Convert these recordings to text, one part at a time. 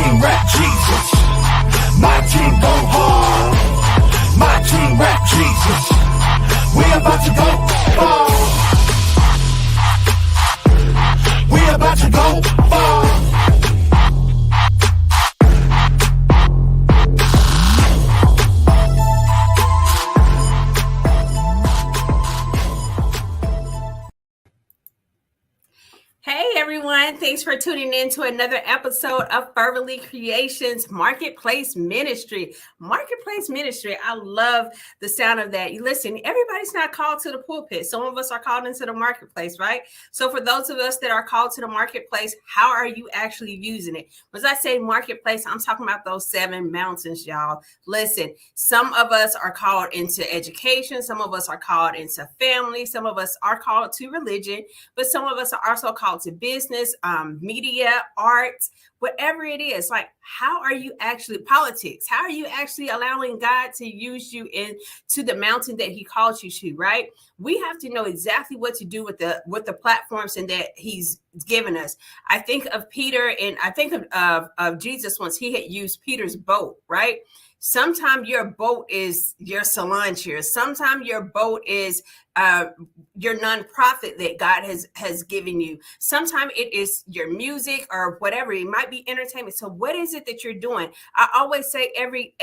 team rap Jesus. My team go hard. My team rap Jesus. We about to go far. We about to go far. Hey everyone, thanks for tuning in to another episode of Fervently Creations Marketplace Ministry. Marketplace Ministry, I love the sound of that. You listen, everybody's not called to the pulpit. Some of us are called into the marketplace, right? So for those of us that are called to the marketplace, how are you actually using it? When I say marketplace, I'm talking about those 7 mountains, y'all. Listen, some of us are called into education. Some of us are called into family. Some of us are called to religion, but some of us are also called to business, media, art, whatever it is. Like, how are you actually, politics, how are you actually allowing God to use you into the mountain that he calls you to, right? We have to know exactly what to do with the platforms and that he's given us. I think of Peter, and I think of Jesus once he had used Peter's boat, right? Sometimes your boat is your salon chair. Sometimes your boat is your nonprofit that God has given you. Sometimes it is your music or whatever. It might be entertainment. So what is it that you're doing? I always say every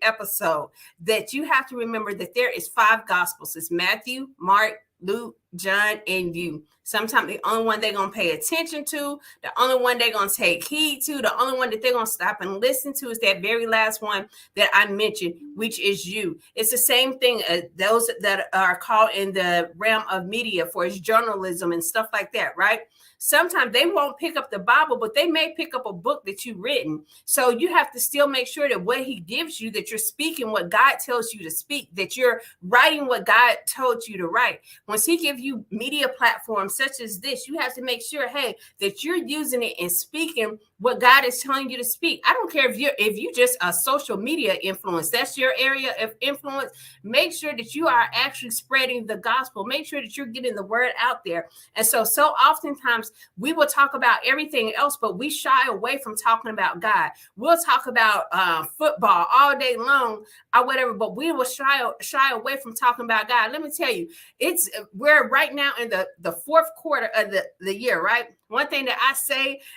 episode that you have to remember that there is 5 gospels. It's Matthew, Mark, Luke, John, and you. Sometimes the only one they're going to pay attention to, the only one they're going to take heed to, the only one that they're going to stop and listen to is that very last one that I mentioned, which is you. It's the same thing as those that are called in the realm of media for its journalism and stuff like that, right? Sometimes they won't pick up the Bible, but they may pick up a book that you've written. So you have to still make sure that what he gives you, that you're speaking what God tells you to speak, that you're writing what God told you to write. Once he gives you media platforms such as this, you have to make sure, hey, that you're using it and speaking what God is telling you to speak. I don't care if you're just a social media influence, that's your area of influence. Make sure that you are actually spreading the gospel. Make sure that you're getting the word out there. And so oftentimes we will talk about everything else, but we shy away from talking about God. We'll talk about football all day long or whatever, but we will shy away from talking about God. Let me tell you, we're right now in the fourth quarter of the year, right? One thing that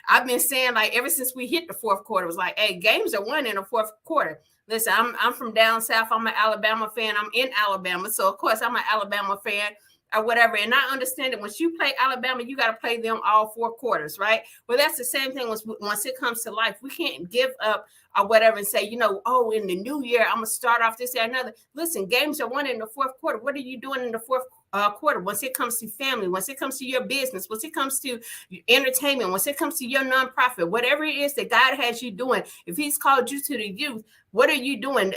I've been saying like ever since we hit the fourth quarter was like, hey, games are won in the fourth quarter. Listen, I'm from down south. I'm an Alabama fan. I'm in Alabama. So of course I'm an Alabama fan or whatever. And I understand that once you play Alabama, you got to play them all 4 quarters, right? Well, that's the same thing once it comes to life. We can't give up or whatever and say, in the new year, I'm going to start off this and another. Listen, games are won in the fourth quarter. What are you doing in the fourth quarter? Once it comes to family, once it comes to your business, once it comes to entertainment, once it comes to your nonprofit, whatever it is that God has you doing, if he's called you to the youth, what are you doing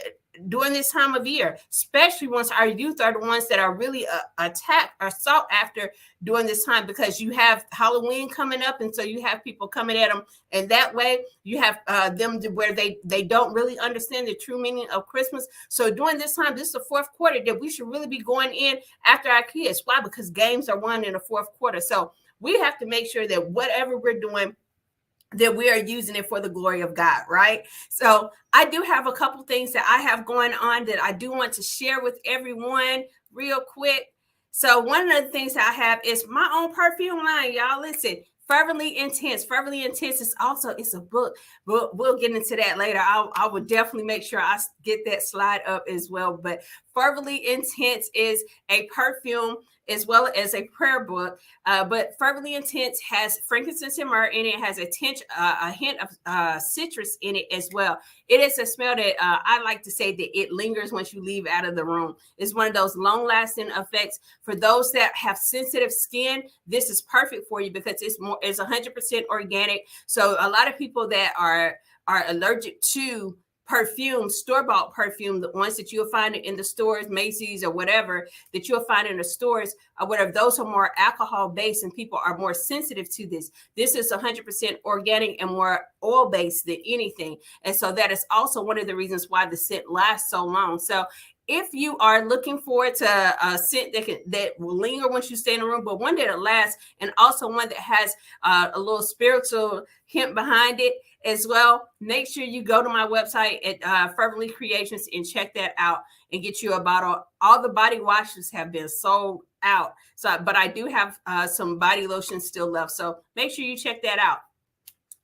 during this time of year, especially once our youth are the ones that are really attacked or sought after during this time, because you have Halloween coming up. And so you have people coming at them. And that way you have them to where they don't really understand the true meaning of Christmas. So during this time, this is the fourth quarter that we should really be going in after our kids. Why? Because games are won in the fourth quarter. So we have to make sure that whatever we're doing, that we are using it for the glory of God, right? So I do have a couple things that I have going on that I do want to share with everyone real quick. So one of the things I have is my own perfume line, y'all. Listen, Fervently Intense. Fervently Intense it's a book. We'll get into that later. I will definitely make sure I get that slide up as well. But Fervently Intense is a perfume as well as a prayer book. But Fervently Intense has frankincense and myrrh in it. It has a hint of citrus in it as well. It is a smell that I like to say that it lingers once you leave out of the room. It's one of those long-lasting effects. For those that have sensitive skin, this is perfect for you because it's 100% organic. So a lot of people that are allergic to perfume, store-bought perfume, the ones that you'll find in the stores, Macy's or whatever, that you'll find in the stores or whatever, those are more alcohol-based and people are more sensitive to this. This is 100% organic and more oil-based than anything. And so that is also one of the reasons why the scent lasts so long. So if you are looking forward to a scent that will linger once you stay in the room, but one that'll last, and also one that has a little spiritual hint behind it, as well, make sure you go to my website at Fervently Creations and check that out and get you a bottle. All the body washes have been sold out. So, but I do have some body lotion still left. So make sure you check that out.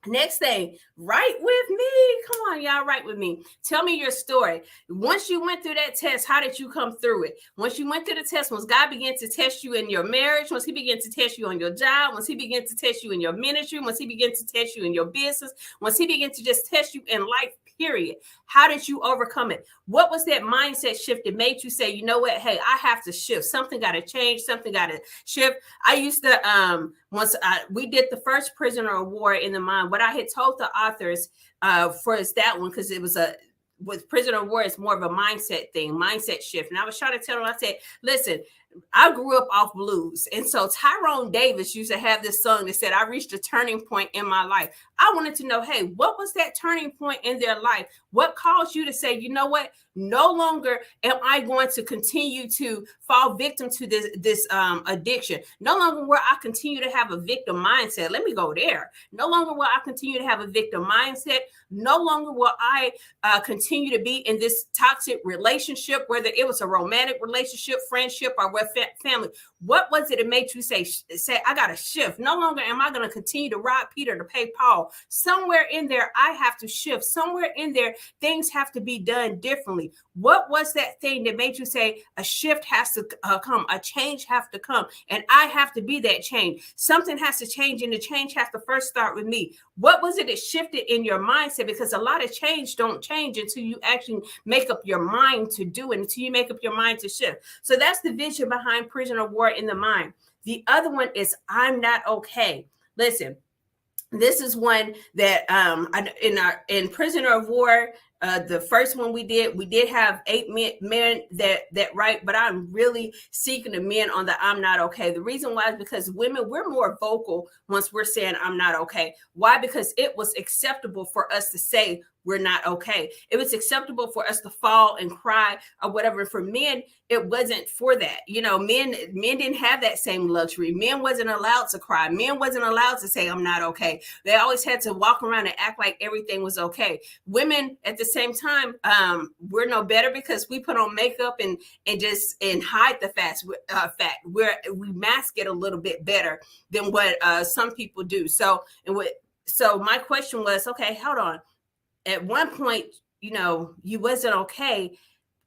Next thing, write with me. Come on, y'all, write with me. Tell me your story. Once you went through that test, how did you come through it? Once you went through the test, once God began to test you in your marriage, once he began to test you on your job, once he began to test you in your ministry, once he began to test you in your business, once he began to just test you in life, period. How did you overcome it? What was that mindset shift that made you say, you know what? Hey, I have to shift. Something got to change. Something got to shift. I used to, we did the first Prisoner of War in the Mind. What I had told the authors for that one, because it was with Prisoner of War, it's more of a mindset thing, mindset shift. And I was trying to tell them, I said, listen, I grew up off blues. And so Tyrone Davis used to have this song that said, I reached a turning point in my life. I wanted to know, hey, what was that turning point in their life? What caused you to say, you know what? No longer am I going to continue to fall victim to this addiction. No longer will I continue to have a victim mindset. Let me go there. No longer will I continue to have a victim mindset. No longer will I continue to be in this toxic relationship, whether it was a romantic relationship, friendship, or with family. What was it that made you say, I got to shift? No longer am I going to continue to rob Peter to pay Paul. Somewhere in there, I have to shift. Somewhere in there, things have to be done differently. What was that thing that made you say a shift has to come, a change has to come, and I have to be that change? Something has to change, and the change has to first start with me. What was it that shifted in your mindset? Because a lot of change don't change until you actually make up your mind to do it, until you make up your mind to shift. So that's the vision behind Prisoner of War in the Mind. The other one is I'm Not Okay. Listen, this is one that in Prisoner of War, the first one we did have 8 men that write, but I'm really seeking the men on the I'm Not Okay. The reason why is because women, we're more vocal once we're saying I'm not okay. Why? Because it was acceptable for us to say we're not okay. It was acceptable for us to fall and cry or whatever. For men, it wasn't for that. You know, men didn't have that same luxury. Men wasn't allowed to cry. Men wasn't allowed to say I'm not okay. They always had to walk around and act like everything was okay. Women at the same time, we're no better because we put on makeup and hide the fact. We mask it a little bit better than what some people do. So my question was, okay, hold on. At one point, you know, you wasn't okay,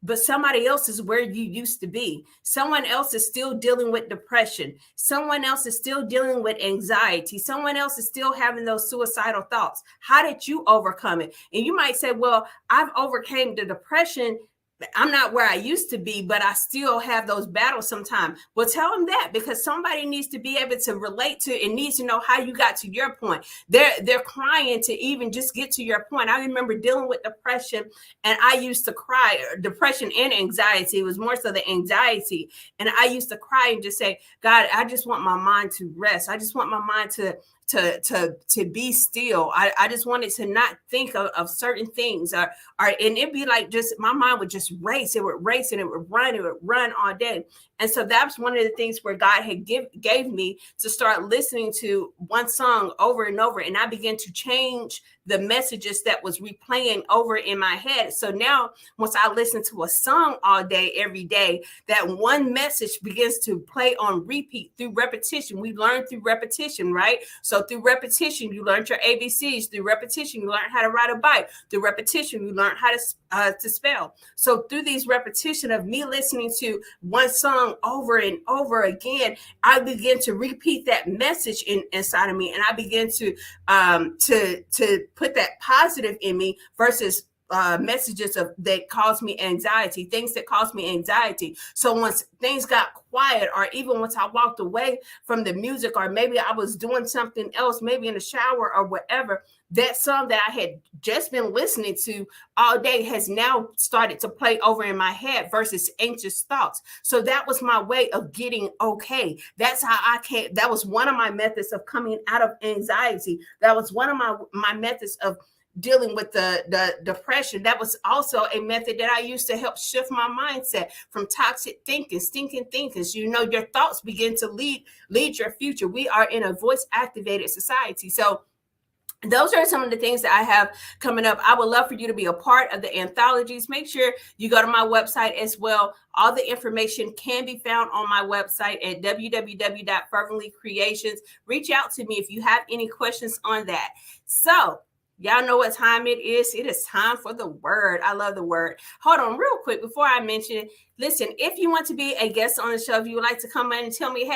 but somebody else is where you used to be. Someone else is still dealing with depression. Someone else is still dealing with anxiety. Someone else is still having those suicidal thoughts. How did you overcome it? And you might say, well, I've overcame the depression. I'm not where I used to be, but I still have those battles sometimes. Well, tell them that, because somebody needs to be able to relate to and needs to know how you got to your point. They're crying to even just get to your point. I remember dealing with depression, and I used to cry. Depression and anxiety. It was more so the anxiety. And I used to cry and just say, God, I just want my mind to rest. I just want my mind to be still. I just wanted to not think of certain things, and it'd be like just my mind would just race. It would race and it would run all day. And so that's one of the things where God had gave me to start listening to one song over and over, and I began to change the messages that was replaying over in my head. So now once I listen to a song all day, every day, that one message begins to play on repeat through repetition. We learn through repetition, right? So through repetition, you learned your ABCs. Through repetition, you learn how to ride a bike. Through repetition, you learn how to spell. So through these repetition of me listening to one song over and over again, I begin to repeat that message inside of me, and I begin to put that positive in me versus messages that cause me anxiety, things that cause me anxiety. So once things got quiet, or even once I walked away from the music, or maybe I was doing something else, maybe in the shower or whatever, that song that I had just been listening to all day has now started to play over in my head versus anxious thoughts. So that was my way of getting okay. That's how I came. That was one of my methods of coming out of anxiety. That was one of my methods of dealing with the depression. That was also a method that I used to help shift my mindset from toxic thinking, stinking thinkers. You know, your thoughts begin to lead your future. We are in a voice activated society. So those are some of the things that I have coming up. I would love for you to be a part of the anthologies. Make sure you go to my website as well. All the information can be found on my website at www.ferventlycreations. Reach out to me if you have any questions on that. So, y'all know what time it is. It is time for the word. I love the word. Hold on real quick before I mention it. Listen, if you want to be a guest on the show, if you would like to come in and tell me,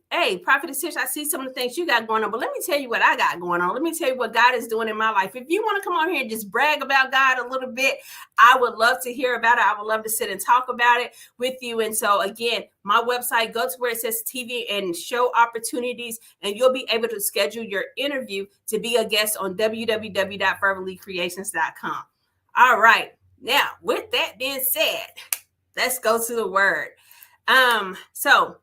hey, Prophetess Tish, I see some of the things you got going on, but let me tell you what I got going on. Let me tell you what God is doing in my life. If you want to come on here and just brag about God a little bit, I would love to hear about it. I would love to sit and talk about it with you. And so again, my website, go to where it says TV and show opportunities, and you'll be able to schedule your interview to be a guest on www.ferventlycreations.com. All right. Now, with that being said, let's go to the word. So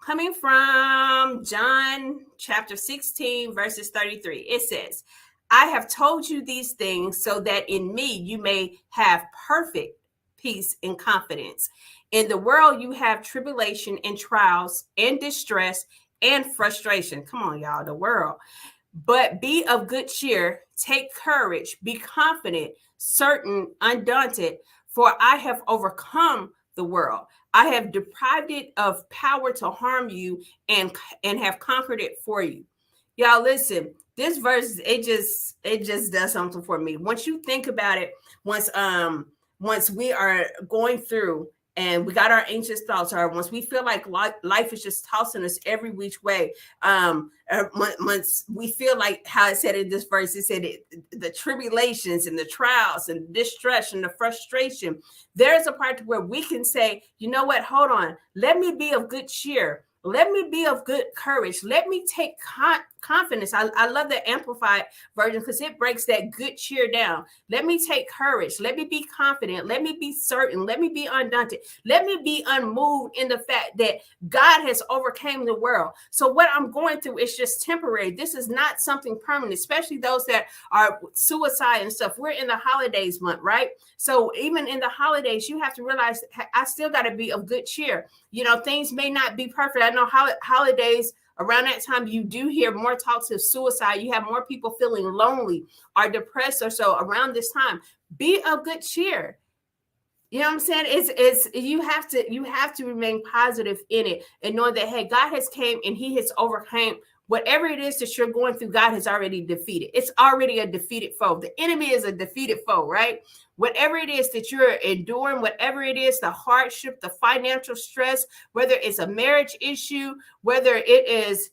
coming from John chapter 16, verses 33, it says, I have told you these things so that in me you may have perfect peace and confidence. In the world you have tribulation and trials and distress and frustration. Come on, y'all, the world. But be of good cheer, take courage, be confident, certain, undaunted, for I have overcome the world. I have deprived it of power to harm you and have conquered it for you. Y'all listen, this verse, it just does something for me. Once you think about it, once we are going through and we got our anxious thoughts, or once we feel like life is just tossing us every which way, once we feel like how it said in this verse, it said the tribulations and the trials and the distress and the frustration, there's a part where we can say, you know what, hold on, let me be of good cheer. Let me be of good courage. Let me take confidence. I love the Amplified version because it breaks that good cheer down. Let me take courage. Let me be confident. Let me be certain. Let me be undaunted. Let me be unmoved in the fact that God has overcome the world. So what I'm going through is just temporary. This is not something permanent, especially those that are suicide and stuff. We're in the holidays month, right? So even in the holidays, you have to realize I still got to be of good cheer. You know, things may not be perfect. I know holidays around that time, you do hear more talks of suicide. You have more people feeling lonely or depressed or so around this time. Be of good cheer. You know what I'm saying? It's you have to remain positive in it and know that, hey, God has came and he has overcame whatever it is that you're going through. God has already defeated. It's already a defeated foe. The enemy is a defeated foe, right? Whatever it is that you're enduring, whatever it is, the hardship, the financial stress, whether it's a marriage issue, whether it's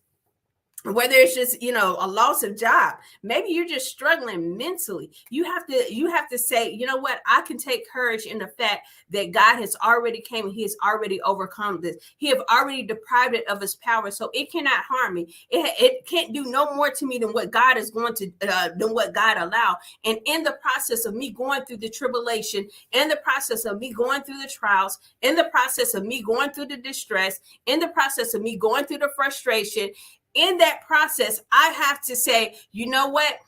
just, you know, a loss of job, maybe you're just struggling mentally. You have to say, you know what, I can take courage in the fact that God has already came and he has already overcome this. He have already deprived it of his power, so it cannot harm me. It can't do no more to me than what God is going to than what God allowed. And in the process of me going through the tribulation, in the process of me going through the trials, in the process of me going through the distress, in the process of me going through the frustration, in that process, I have to say, you know what?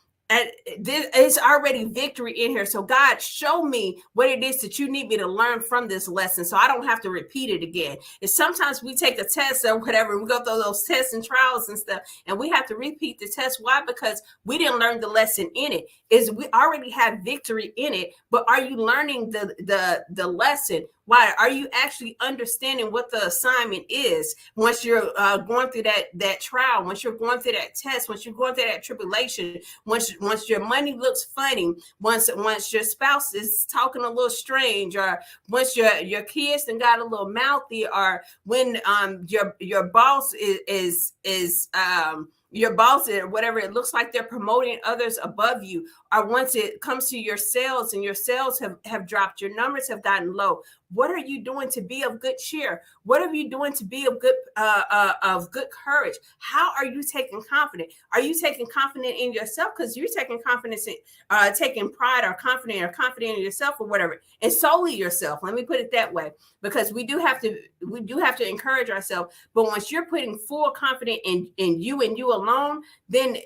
There's already victory in here. So God, show me what it is that you need me to learn from this lesson so I don't have to repeat it again. And sometimes we take a test or whatever, we go through those tests and trials and stuff, and we have to repeat the test. Why? Because we didn't learn the lesson in it. Is we already have victory in it, but are you learning the lesson? Why? Are you actually understanding what the assignment is once you're going through that trial, once you're going through that test, once you're going through that tribulation, once your money looks funny, once your spouse is talking a little strange, or once your kids and got a little mouthy, or when your boss is your boss or whatever, it looks like they're promoting others above you, or once it comes to your sales and your sales have dropped, your numbers have gotten low. What are you doing to be of good cheer? What are you doing to be of good courage? How are you taking confidence? Are you taking confidence in yourself? Because you're taking confidence in taking pride or confident in yourself or whatever, and solely yourself. Let me put it that way, because we do have to encourage ourselves. But once you're putting full confidence in you and you alone, then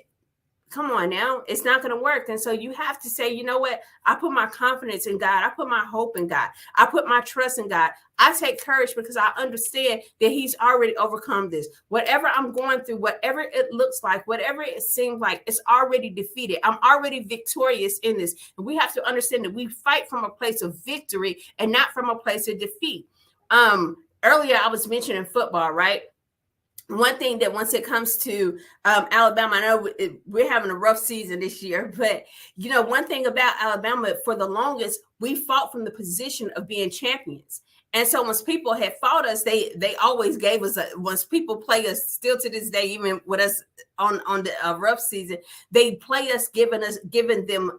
come on now, it's not going to work. And so you have to say, you know what? I put my confidence in God. I put my hope in God. I put my trust in God. I take courage because I understand that he's already overcome this. Whatever I'm going through, whatever it looks like, whatever it seems like, it's already defeated. I'm already victorious in this. And we have to understand that we fight from a place of victory and not from a place of defeat. Earlier I was mentioning football, right? One thing that once it comes to Alabama, I know we're having a rough season this year, but you know, one thing about Alabama, for the longest, we fought from the position of being champions. And so once people had fought us, they always gave us once people play us still to this day, even with us on the rough season, they play us giving them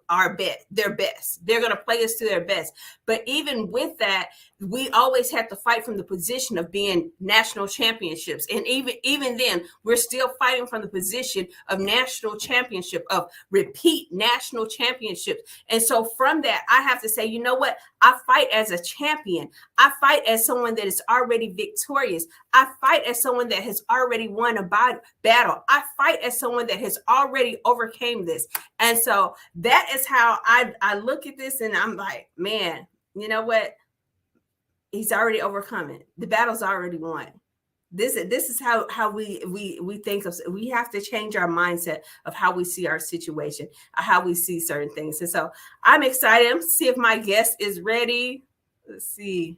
their best. They're going to play us to their best. But even with that, we always have to fight from the position of being national championships. And even then, we're still fighting from the position of national championship, of repeat national championships. And so from that, I have to say, you know what? I fight as a champion. I fight as someone that is already victorious. I fight as someone that has already won a battle. I fight as someone that has already overcame this. And so that is how I look at this, and I'm like, man, you know what? He's already overcome it. The battle's already won. This is how we think of. We have to change our mindset of how we see our situation, how we see certain things. And so I'm excited. I'm to see if my guest is ready. Let's see.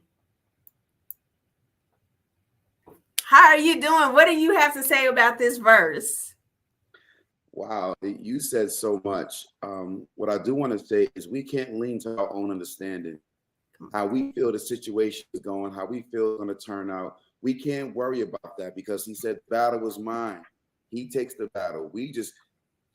How are you doing? What do you have to say about this verse? Wow, you said so much. What I do want to say is we can't lean to our own understanding. How we feel the situation is going, how we feel it's going to turn out. We can't worry about that because he said, battle was mine. He takes the battle. We just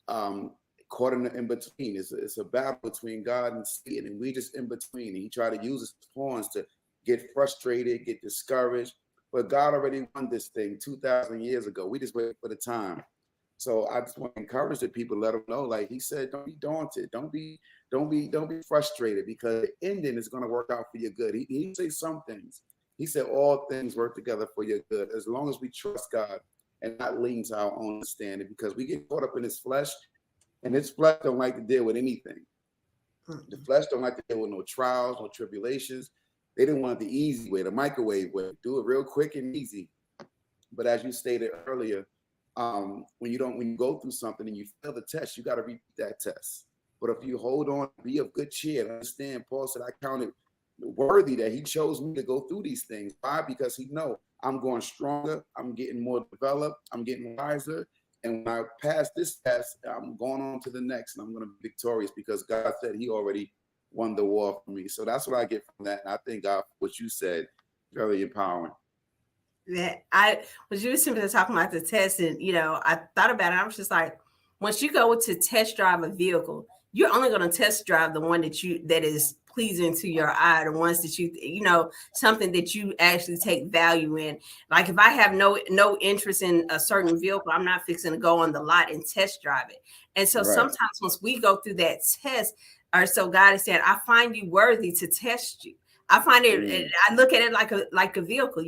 caught in between. It's a battle between God and Satan, and we just in between. And he tried to use his pawns to get frustrated, get discouraged. But God already won this thing 2,000 years ago. We just waited for the time. So I just want to encourage the people, let them know, like he said, don't be daunted. Don't be frustrated, because the ending is going to work out for your good. He didn't say some things. He said all things work together for your good, as long as we trust God and not lean to our own understanding, because we get caught up in his flesh, and his flesh don't like to deal with anything. The flesh don't like to deal with no trials, no tribulations. They didn't want the easy way, the microwave way. Do it real quick and easy. But as you stated earlier, when you go through something and you fail the test, you got to repeat that test. But if you hold on, be of good cheer. Understand, Paul said, I counted worthy that he chose me to go through these things. Why? Because he know I'm going stronger. I'm getting more developed. I'm getting wiser. And when I pass this test, I'm going on to the next, and I'm going to be victorious, because God said he already won the war for me. So that's what I get from that. And I think God, what you said, very empowering. Yeah, I was just simply talking about the test, and I thought about it. I was just like, once you go to test drive a vehicle, you're only going to test drive the one that is pleasing to your eye, the ones that something that you actually take value in. Like if I have no interest in a certain vehicle, I'm not fixing to go on the lot and test drive it. And so sometimes once we go through that test, or so God is saying, I find you worthy to test you. I find it, I look at it like a vehicle,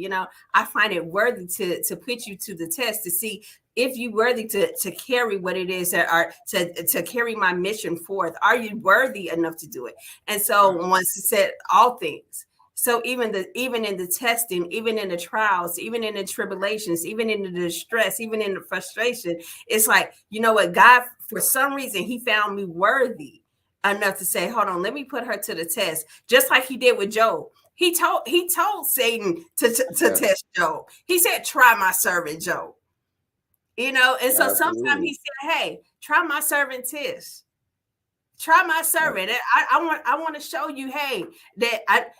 I find it worthy to put you to the test to see if you're worthy to carry what it is, or to carry my mission forth. Are you worthy enough to do it? And so once it said all things, so even in the testing, even in the trials, even in the tribulations, even in the distress, even in the frustration, it's like, you know what, God, for some reason, he found me worthy enough to say, hold on, let me put her to the test, just like he did with Job. He told Satan to test Job. He said, try my servant Job. And so sometimes he said, hey, try my servant Tish. Try my servant. I want to show you, hey, that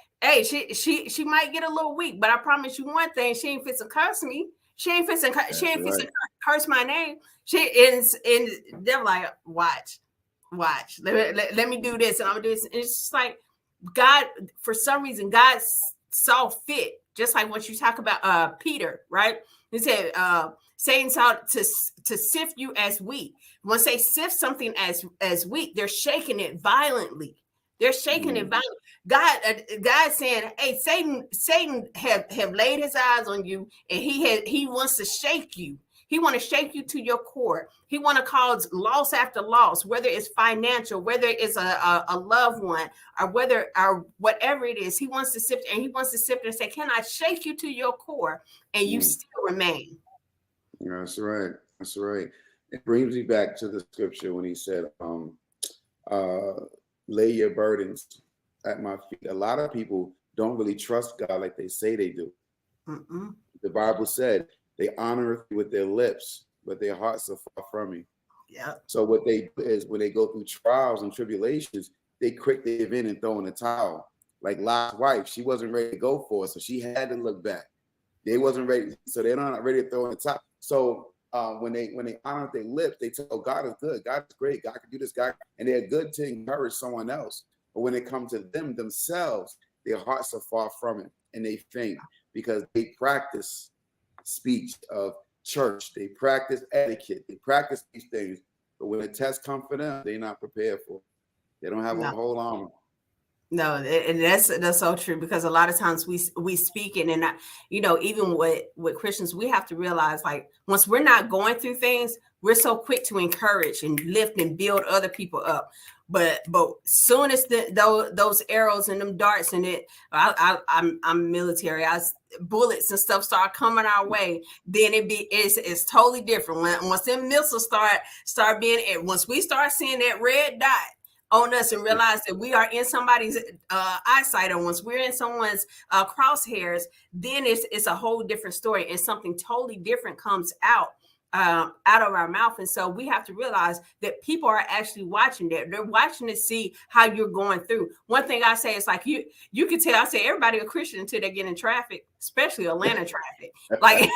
she might get a little weak, but I promise you one thing, she ain't fit to curse me. She ain't fit to curse my name. And they're like, watch. Let me do this, and I'm gonna do this. And it's just like God, for some reason, God saw fit, just like what you talk about Peter, right? He said Satan sought to sift you as wheat. Once they sift something as wheat, they're shaking it violently. They're shaking it violently. God saying, hey, Satan have laid his eyes on you, and he wants to shake you. He want to shake you to your core. He want to cause loss after loss, whether it's financial, whether it's a loved one, or whatever it is. He wants to sift and say, can I shake you to your core and you still remain? That's right. That's right. It brings me back to the scripture when he said, lay your burdens at my feet. A lot of people don't really trust God like they say they do. Mm-mm. The Bible said they honor with their lips, but their hearts are far from me. Yeah. So what they do is when they go through trials and tribulations, they quickly give in and throw in the towel. Like Lot's wife, she wasn't ready to go for it, so she had to look back. They wasn't ready, so they're not ready to throw in the towel. So when they honor with their lips, they tell God is good, God is great, God can do this, God, and they're good to encourage someone else. But when it comes to them themselves, their hearts are far from it, and they faint because they practice speech of church, they practice etiquette, they practice these things. But when the test comes for them, they're not prepared for it. They don't have a whole armor. No, and that's so true, because a lot of times we speak it, and even with Christians, we have to realize, like, once we're not going through things, we're so quick to encourage and lift and build other people up. But soon as those arrows and them darts and I'm military, bullets and stuff start coming our way, then it's totally different. Once them missiles start being, once we start seeing that red dot on us and realize that we are in somebody's eyesight, or once we're in someone's crosshairs, then it's a whole different story, and something totally different comes out of our mouth. And so we have to realize that people are actually watching that. They're watching to see how you're going through. One thing I say is, like, you can tell, I say everybody a Christian until they get in traffic, especially Atlanta traffic. Like,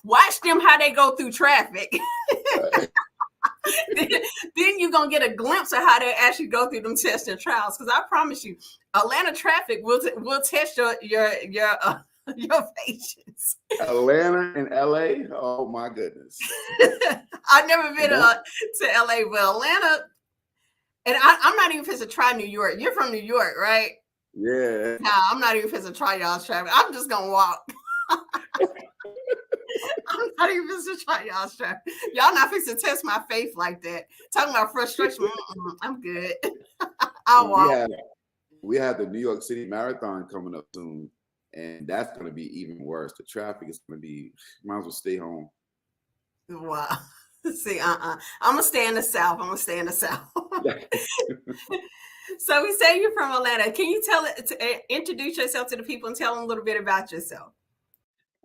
watch them how they go through traffic. Then you're gonna get a glimpse of how they actually go through them tests and trials. Because I promise you, Atlanta traffic will test your patience. Atlanta and LA, oh my goodness. I've never been to LA, but Atlanta, and I'm not even supposed to try New York. You're from New York, right? Yeah. Nah, I'm not even supposed to try y'all's traffic. I'm just gonna walk. I'm not even supposed to try y'all's traffic. Y'all not fixing to test my faith like that. Talking about frustration, I'm good. I'll walk. We have the New York City Marathon coming up soon, and that's going to be even worse. The traffic is going to be, might as well stay home. Wow. See, I'm going to stay in the South. So we say you're from Atlanta. Can you introduce yourself to the people and tell them a little bit about yourself?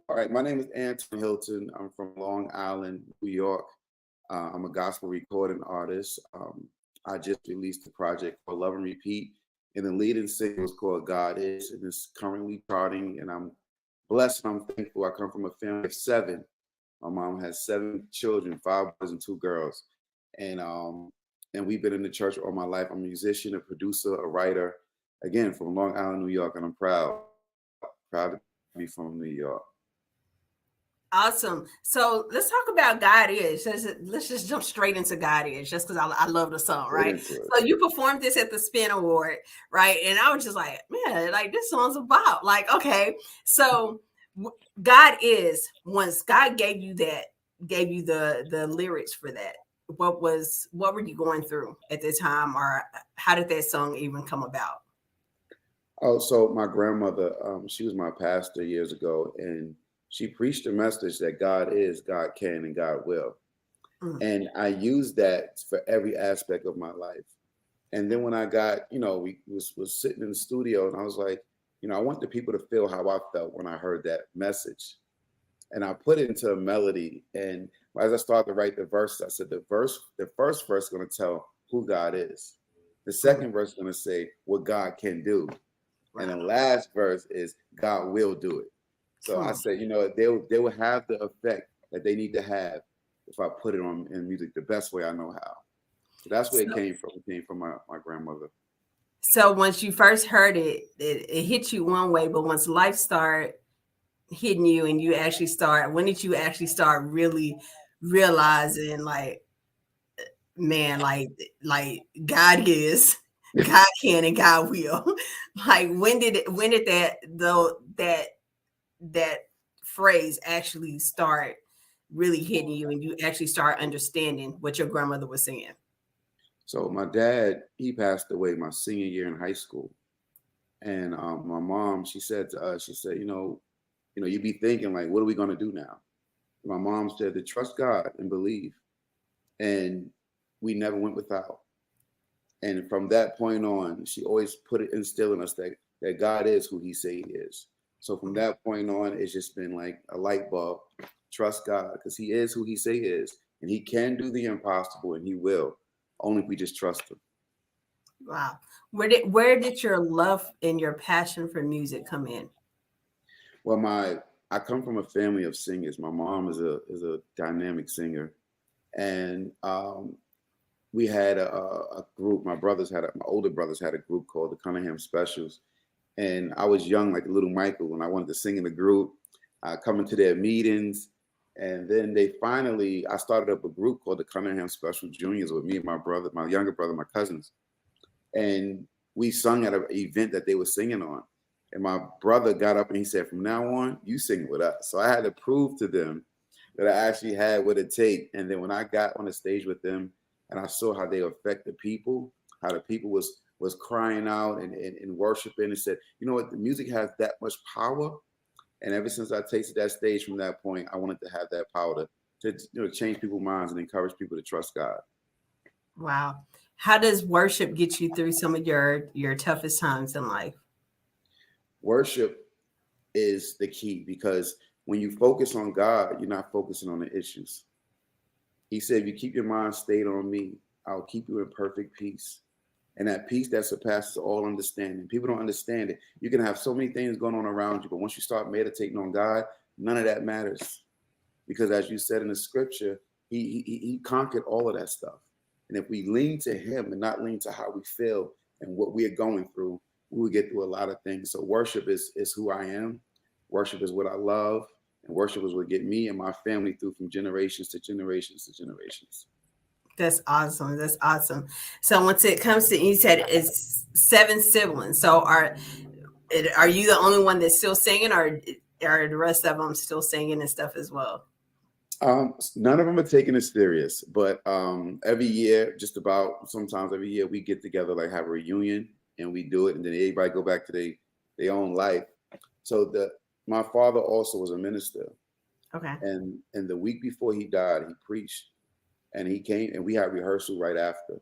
All right. My name is Antoine Hilton. I'm from Long Island, New York. I'm a gospel recording artist. I just released a project called Love and Repeat, and the leading single is called God Is, and it's currently charting, and I'm blessed and I'm thankful. I come from a family of 7. My mom has 7 children, 5 boys and 2 girls. And we've been in the church all my life. I'm a musician, a producer, a writer, again, from Long Island, New York, and I'm proud to be from New York. Awesome. So let's talk about God Is. Let's just jump straight into God Is, just because I love the song, right? So you performed this at the Spin Award, right? And I was just like, man, like, this song's about, like, okay. So God Is, once God gave you the lyrics for that, what were you going through at the time, or how did that song even come about? Oh, so my grandmother, she was my pastor years ago, and she preached a message that God is, God can, and God will. And I used that for every aspect of my life. And then when I got, we was sitting in the studio, and I was like, I want the people to feel how I felt when I heard that message. And I put it into a melody. And as I started to write the verse, I said, the first verse is going to tell who God is. The second verse is going to say what God can do. And the last verse is God will do it. So I said, they will have the effect that they need to have if I put it on in music the best way I know how. So that's where it came from. It came from my grandmother. So once you first heard it hit you one way, but once life started hitting you and you actually when did you actually start really realizing, like, man, like God is, God can, and God will? Like, when did that phrase actually start really hitting you and you actually start understanding what your grandmother was saying? So my dad, he passed away my senior year in high school. And my mom, she said to us, she said, you be thinking like, what are we going to do now? My mom said to trust God and believe. And we never went without. And from that point on, she always instill in us that God is who he say he is. So from that point on, it's just been like a light bulb. Trust God because he is who he say he is. And he can do the impossible and he will, only if we just trust him. Wow. Where did your love and your passion for music come in? Well, I come from a family of singers. My mom is a dynamic singer. And we had a group. My older brothers had a group called the Cunningham Specials. And I was young, like a little Michael, and I wanted to sing in the group, coming to their meetings. And then I started up a group called the Cunningham Special Juniors with me and my brother, my younger brother, my cousins. And we sung at an event that they were singing on. And my brother got up and he said, from now on, you sing with us. So I had to prove to them that I actually had what it takes. And then when I got on the stage with them and I saw how they affect the people, how the people was crying out and worshiping and said, you know what, the music has that much power. And ever since I tasted that stage from that point, I wanted to have that power to change people's minds and encourage people to trust God. Wow. How does worship get you through some of your toughest times in life? Worship is the key because when you focus on God, you're not focusing on the issues. He said, if you keep your mind stayed on me, I'll keep you in perfect peace. And that peace that surpasses all understanding. People don't understand it. You can have so many things going on around you, but once you start meditating on God, none of that matters. Because as you said in the scripture, he conquered all of that stuff. And if we lean to him and not lean to how we feel and what we are going through, we will get through a lot of things. So worship is who I am. Worship is what I love. And worship is what get me and my family through from generations to generations to generations. That's awesome. That's awesome. So once it comes to, you said it's 7 siblings. So are you the only one that's still singing, or are the rest of them still singing and stuff as well? None of them are taking it serious, but every year, sometimes every year we get together, like have a reunion and we do it. And then everybody go back to their own life. So my father also was a minister. Okay. And the week before he died, he preached. And he came and we had rehearsal right after.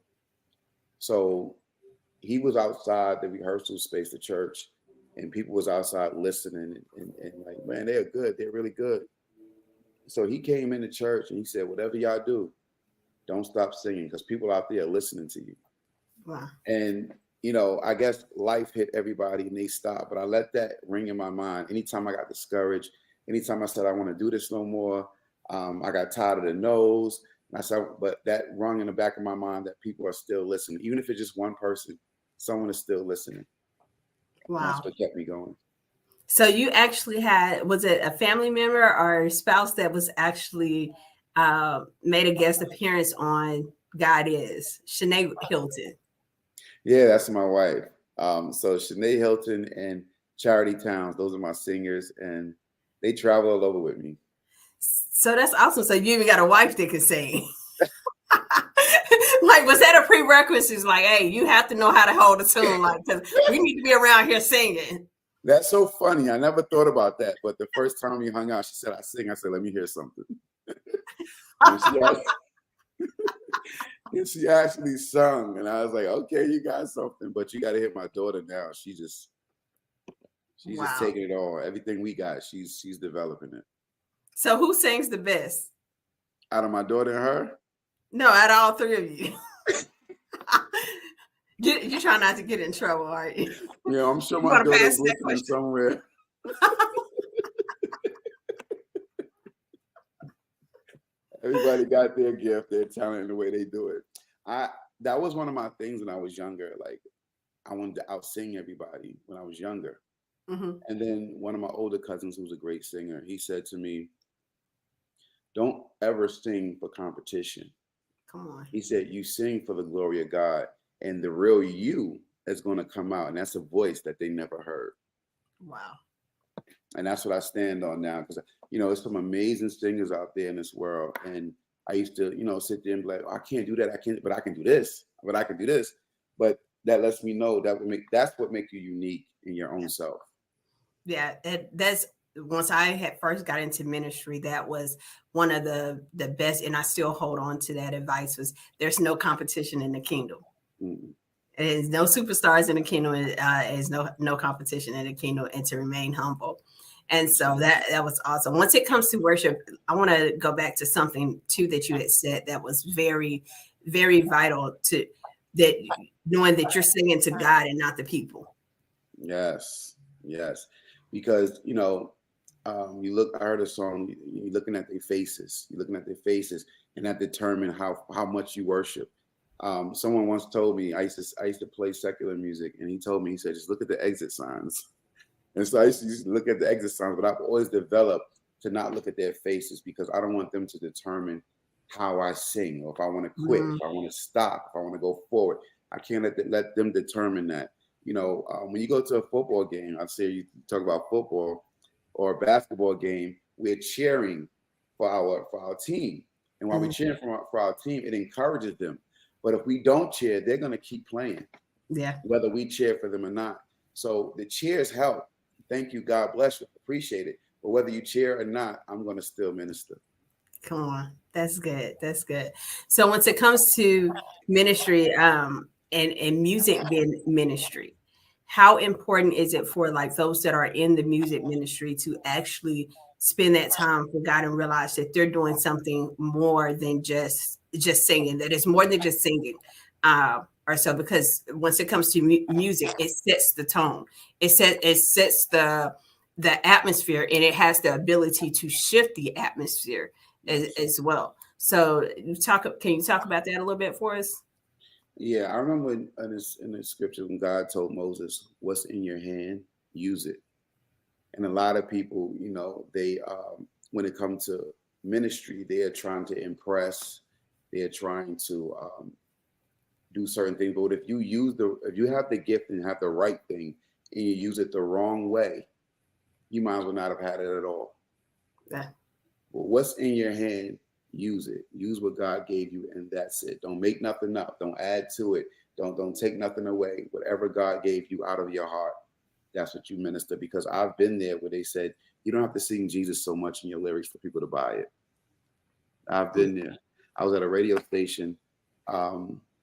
So he was outside the rehearsal space, the church, and people was outside listening and like, man, they're good. They're really good. So he came into church and he said, whatever y'all do, don't stop singing because people out there are listening to you. Wow. And, I guess life hit everybody and they stopped, but I let that ring in my mind. Anytime I got discouraged, anytime I said, I want to do this no more, I got tired of the no's. I said, but that rung in the back of my mind that people are still listening. Even if it's just one person, someone is still listening. Wow. And that's what kept me going. So you actually was it a family member or a spouse that was actually made a guest appearance on God Is, Shanae Hilton? Yeah, that's my wife. So Shanae Hilton and Charity Towns, those are my singers, and they travel all over with me. So that's awesome. So you even got a wife that can sing. Like, was that a prerequisite? Like, hey, you have to know how to hold a tune, like, because we need to be around here singing. That's so funny. I never thought about that. But the first time we hung out, she said, I sing. I said, let me hear something. And she actually sung. And I was like, okay, you got something. But you got to hit my daughter now. She's just taking it all. Everything we got, she's developing it. So who sings the best? Out of my daughter and her? No, out of all three of you. You try not to get in trouble, are you? Yeah, I'm sure my daughter's listening somewhere. Everybody got their gift, their talent, and the way they do it. That was one of my things when I was younger. Like, I wanted to out-sing everybody when I was younger. Mm-hmm. And then one of my older cousins, who's a great singer, he said to me, don't ever sing for competition. Come on. He said, you sing for the glory of God, and the real you is going to come out. And that's a voice that they never heard. Wow. And that's what I stand on now, because there's some amazing singers out there in this world. And I used to, sit there and be like, oh, I can't do that. I can't, but I can do this. But I can do this. But that lets me know that's what makes you unique in your own self. Yeah, that's once I had first got into ministry, that was one of the best, and I still hold on to that advice, was there's no competition in the kingdom. Mm. There's no superstars in the kingdom. There's no competition in the kingdom, and to remain humble. And so that was awesome. Once it comes to worship, I want to go back to something too that you had said that was very, very vital to that, knowing that you're singing to God and not the people. Yes, because you look. I heard a song. You're looking at their faces. You're looking at their faces, and that determines how much you worship. Someone once told me, I used to play secular music, and he told me, he said, just look at the exit signs. And so I used to just look at the exit signs, but I've always developed to not look at their faces, because I don't want them to determine how I sing, or if I want to quit, if I want to stop, if I want to go forward. I can't let them determine that. When you go to a football game, I'd say you talk about football or a basketball game, we're cheering for our team. And while we're cheering for our team, it encourages them. But if we don't cheer, they're going to keep playing. Yeah. Whether we cheer for them or not. So the cheers help. Thank you. God bless you. Appreciate it. But whether you cheer or not, I'm going to still minister. Come on. That's good. That's good. So once it comes to ministry, and music being ministry, how important is it for like those that are in the music ministry to actually spend that time for God and realize that they're doing something more than just singing, that it's more than just singing, or so, because once it comes to music, it sets the tone, it sets the atmosphere, and it has the ability to shift the atmosphere as well. So can you talk about that a little bit for us? Yeah, I remember in the scripture when God told Moses, what's in your hand, use it. And a lot of people, they when it comes to ministry, they are trying to impress, they're trying to do certain things. But if you have the gift and have the right thing and you use it the wrong way, you might as well not have had it at all. Yeah. Well, what's in your hand, use it. Use what God gave you, and that's it. Don't make nothing up. Don't add to it. Don't take nothing away. Whatever God gave you out of your heart, that's what you minister. Because I've been there where they said, you don't have to sing Jesus so much in your lyrics for people to buy it. I've been there. I was at a radio station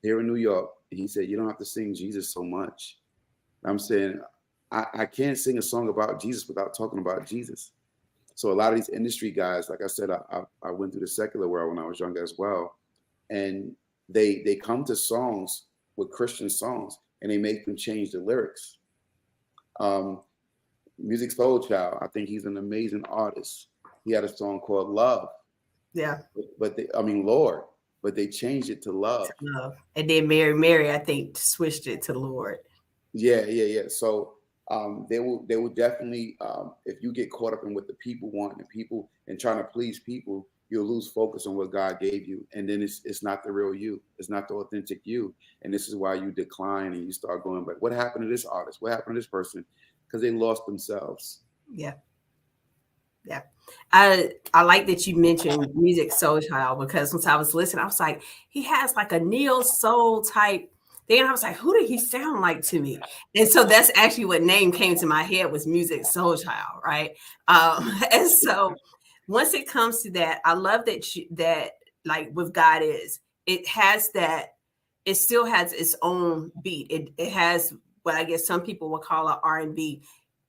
here in New York, and he said, you don't have to sing Jesus so much. I'm saying, I can't sing a song about Jesus without talking about Jesus. So a lot of these industry guys, like I said, I went through the secular world when I was younger as well. And they come to songs with Christian songs, and they make them change the lyrics. Music Soul Child, I think he's an amazing artist. He had a song called Love. Yeah. Lord, but they changed it to Love. And then Mary, I think, switched it to Lord. Yeah. So they will definitely, if you get caught up in what the people want and trying to please people, you'll lose focus on what God gave you. And then it's not the real you. It's not the authentic you. And this is why you decline and you start going, but what happened to this artist? What happened to this person? Because they lost themselves. Yeah. I like that you mentioned Music Soul Child, because once I was listening, I was like, he has like a neo soul type thing. And I was like, who did he sound like to me? And so that's actually what name came to my head, was Music Soul Child, right? And so once it comes to that, I love that like with God it still has its own beat. It has what I guess some people will call an R&B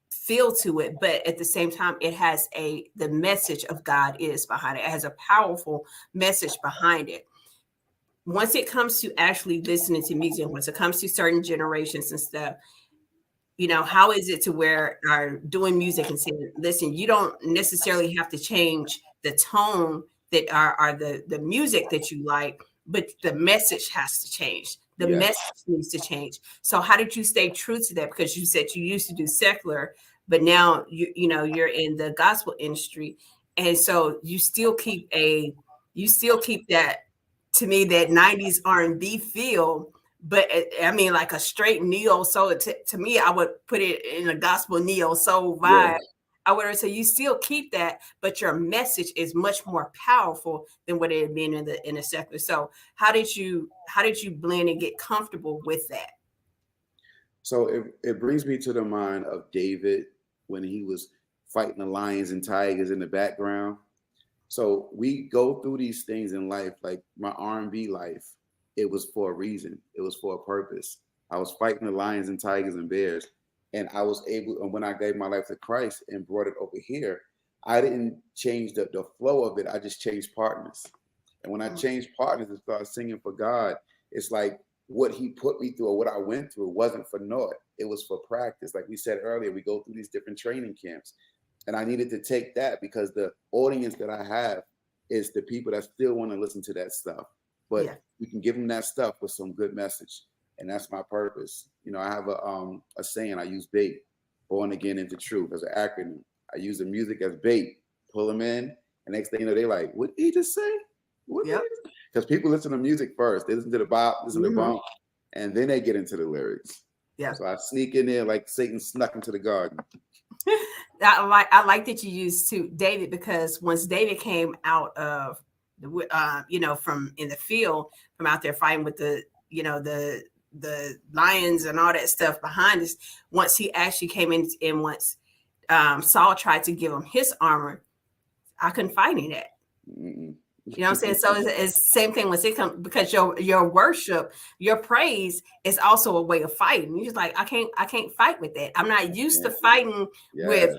feel to it, but at the same time, it has the message of God is behind it. It has a powerful message behind it. Once it comes to actually listening to music, once it comes to certain generations and stuff, how is it to where are doing music and saying, listen, you don't necessarily have to change the tone that are the music that you like, but the message has to change. The message needs to change. So how did you stay true to that? Because you said you used to do secular, but now you're in the gospel industry. And so you still keep that, to me, that 90s R&B feel, but like a straight neo soul. To me, I would put it in a gospel neo soul vibe. I would say you still keep that, but your message is much more powerful than what it had been in the secular. So how did you blend and get comfortable with that? So it brings me to the mind of David when he was fighting the lions and tigers in the background. So we go through these things in life, like my R&B life. It was for a reason. It was for a purpose. I was fighting the lions and tigers and bears, and I was able. And when I gave my life to Christ and brought it over here, I didn't change the flow of it. I just changed partners. And when I changed partners and started singing for God, it's like what He put me through or what I went through wasn't for naught. It was for practice. Like we said earlier, we go through these different training camps. And I needed to take that because the audience that I have is the people that still want to listen to that stuff. But we can give them that stuff with some good message. And that's my purpose. You know, I have a saying, I use bait, born again into truth as an acronym. I use the music as bait, pull them in. And next thing you know, they're like, what did he just say? Because people listen to music first. They listen to the bop, listen to the bump, and then they get into the lyrics. Yeah. So I sneak in there like Satan snuck into the garden. I like that you used to David, because once David came out of from in the field, from out there fighting with the lions and all that stuff behind us, once he actually came in and once Saul tried to give him his armor, I couldn't find any of that. You know what I'm saying? So it's the same thing when it comes, because your worship, your praise is also a way of fighting. You're just like, I can't fight with that. I'm not used to fighting with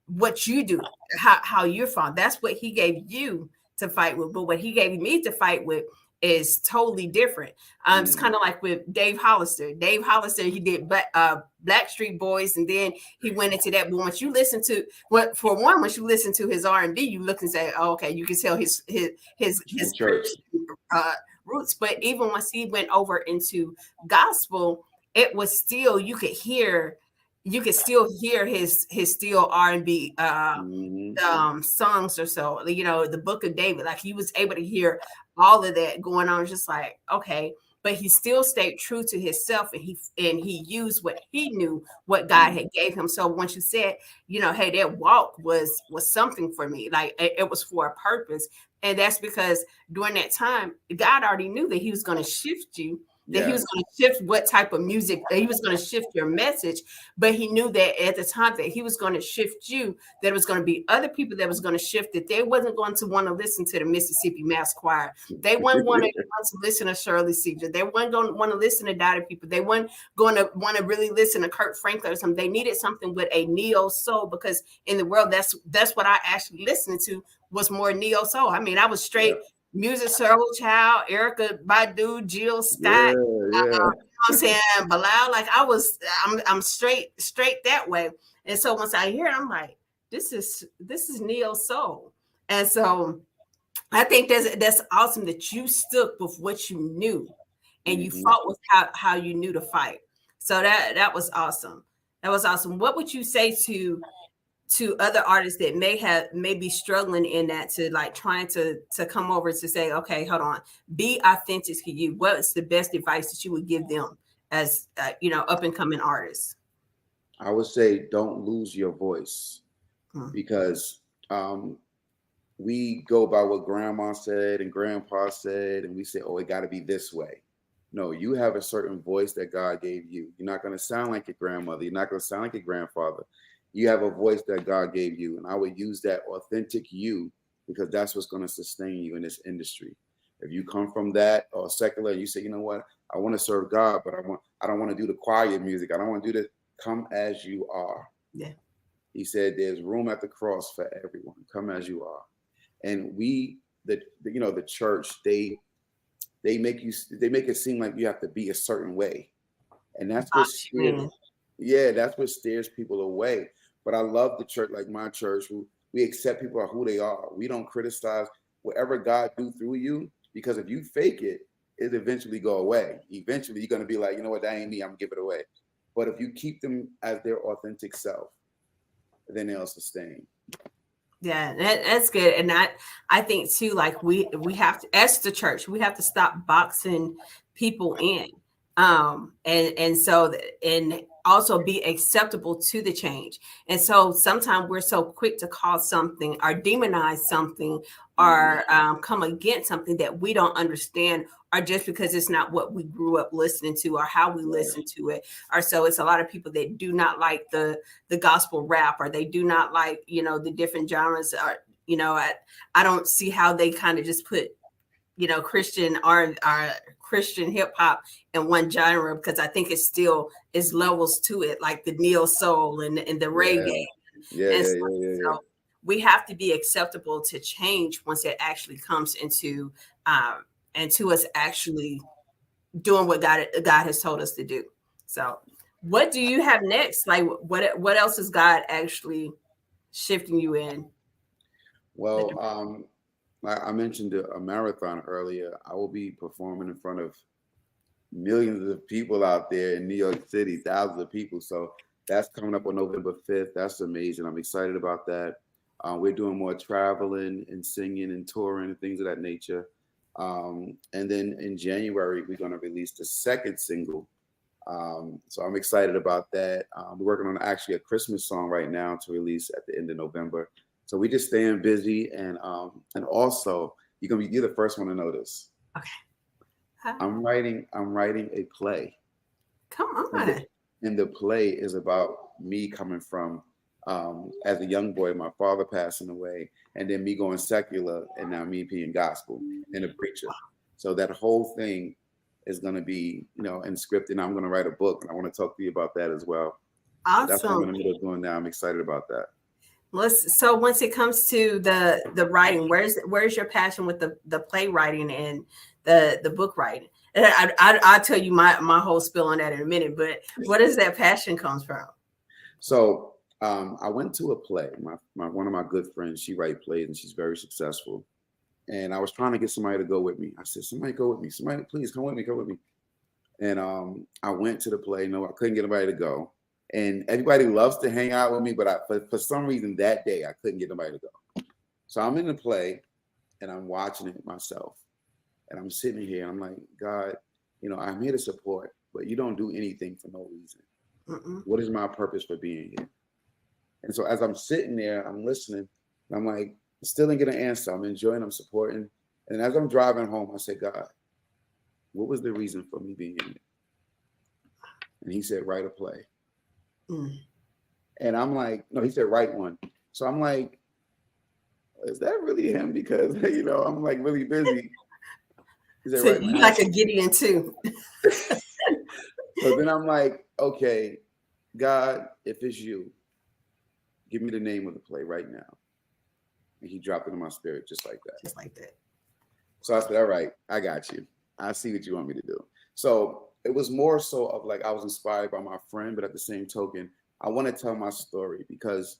what you do, how you're fought. That's what He gave you to fight with. But what He gave me to fight with is totally different. It's kind of like with Dave Hollister. Dave Hollister, he did Blackstreet Boys, and then he went into that. But once you listen to once you listen to his R&B, you look and say, oh, okay, you can tell his church roots. But even once he went over into gospel, it was still, you could still hear his still R&B songs or so. You know, the Book of David, like he was able to hear all of that going on. Just like, okay, but he still stayed true to himself, and he used what he knew, what God had gave him. So once you said, hey, that walk was something for me, like it was for a purpose, and that's because during that time, God already knew that He was going to shift you. That He was going to shift what type of music, that He was going to shift your message. But He knew that at the time that He was going to shift you, there was going to be other people that was going to shift, that they wasn't going to want to listen to the Mississippi Mass Choir. They weren't want to listen to Shirley Caesar. They weren't going to want to listen to Dottie people. They weren't going to want to really listen to Kirk Franklin or something. They needed something with a neo soul, because in the world, that's what I actually listened to, was more neo soul. I mean, I was straight Music Circle Child, Erica Badu, Jill Scott, you know what I'm saying, Bilal. Like I'm straight that way. And so once I hear it, I'm like, this is neo soul. And so I think that's awesome that you stuck with what you knew, and you fought with how you knew to fight. So that was awesome. That was awesome. What would you say to other artists that may be struggling in that, to like trying to come over to say, okay, hold on, be authentic to you? What's the best advice that you would give them as up and coming artists? I would say don't lose your voice, because we go by what grandma said and grandpa said, and we say, oh, it got to be this way. No, you have a certain voice that God gave you. You're not going to sound like your grandmother. You're not going to sound like your grandfather. You have a voice that God gave you, and I would use that authentic you, because that's what's going to sustain you in this industry. If you come from that or secular, and you say, you know what, I want to serve God, but I don't want to do the choir music. I don't want to do the, come as you are. Yeah. He said, there's room at the cross for everyone. Come as you are. And the church, they make it seem like you have to be a certain way, and that's what that's what steers people away. But I love the church, like my church, who we accept people are who they are. We don't criticize whatever God do through you, because if you fake it, it eventually go away. Eventually, you're going to be like, you know what, that ain't me. I'm going to give it away. But if you keep them as their authentic self, then they'll sustain. Yeah, that's good. And I think too, like we have to, as the church, we have to stop boxing people in. And so and also be acceptable to the change. And so sometimes we're so quick to call something or demonize something or come against something that we don't understand, or just because it's not what we grew up listening to or how we listen to it. Or so it's a lot of people that do not like the gospel rap, or they do not like, the different genres. Or I don't see how they kind of just put Christian or Christian hip hop in one genre, because I think it still is levels to it, like the neo soul and the reggae. So we have to be acceptable to change once it actually comes into us actually doing what God has told us to do. So what do you have next? Like what else is God actually shifting you in? Well, I mentioned a marathon earlier. I will be performing in front of millions of people out there in New York City, thousands of people. So that's coming up on November 5th. That's amazing. I'm excited about that. We're doing more traveling and singing and touring and things of that nature. And then in January, we're going to release the second single. So I'm excited about that. We're working on actually a Christmas song right now to release at the end of November. So we just staying busy, and also you're the first one to notice. Okay. I'm writing a play. Come on. And the play is about me coming from as a young boy, my father passing away, and then me going secular, and now me being gospel and a preacher. So that whole thing is going to be, in script, and I'm going to write a book, and I want to talk to you about that as well. Awesome. That's what I'm in the middle of doing now. I'm excited about that. So once it comes to the writing, where's your passion with the playwriting and the book writing? I'll tell you my whole spiel on that in a minute, but where does that passion comes from? So I went to a play. One of my good friends, she writes plays and she's very successful. And I was trying to get somebody to go with me. I said, somebody go with me. Somebody, please come with me. And I went to the play. No, I couldn't get anybody to go. And everybody loves to hang out with me, but for some reason that day I couldn't get nobody to go. So I'm in the play and I'm watching it myself. And I'm sitting here and I'm like, God, I'm here to support, but you don't do anything for no reason. What is my purpose for being here? And so as I'm sitting there, I'm listening, and I'm like, still didn't get an answer. I'm enjoying, I'm supporting. And as I'm driving home, I said, God, what was the reason for me being here? And he said, write a play. And I'm like, no, he said, write one. So I'm like, is that really him? Because, I'm like really busy. He said, so you like a Gideon too. So then I'm like, okay, God, if it's you, give me the name of the play right now. And he dropped it in my spirit just like that. Just like that. So I said, all right, I got you. I see what you want me to do. So it was more so of like I was inspired by my friend, but at the same token, I want to tell my story because